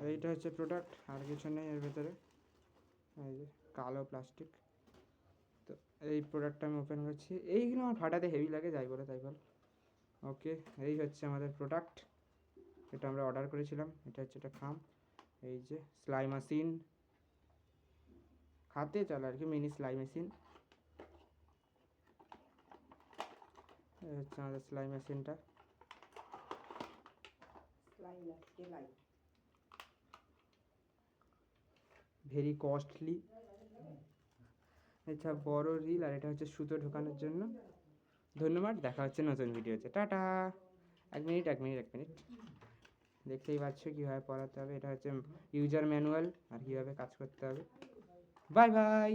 এইটা হচ্ছে প্রোডাক্ট, আর কিছু নেই এর ভেতরে। এই যে কালো প্লাস্টিক। তো এই প্রোডাক্টটা আমি ওপেন করছি। এইগুলো আমার ফাটাতে হেভি লাগে, যাই বলে তাই বল। ওকে, এই হচ্ছে আমাদের প্রোডাক্ট, এটা আমরা অর্ডার করেছিলাম। এটা হচ্ছে একটা খাম, এই যে সেলাই মেশিন, হাতে চলে আর কি, মিনি সেলাই মেশিন। এই হচ্ছে আমাদের সেলাই মেশিনটা। Very costly. আচ্ছা, বড় রিল, আর এটা হচ্ছে সুতো ঢোকানোর জন্য। ধন্যবাদ, দেখা হচ্ছে নতুন ভিডিওতে, টাটা। এক মিনিট, দেখতেই পাচ্ছ কীভাবে পড়াতে হবে। এটা হচ্ছে ইউজার ম্যানুয়াল আর কীভাবে কাজ করতে হবে। Bye bye.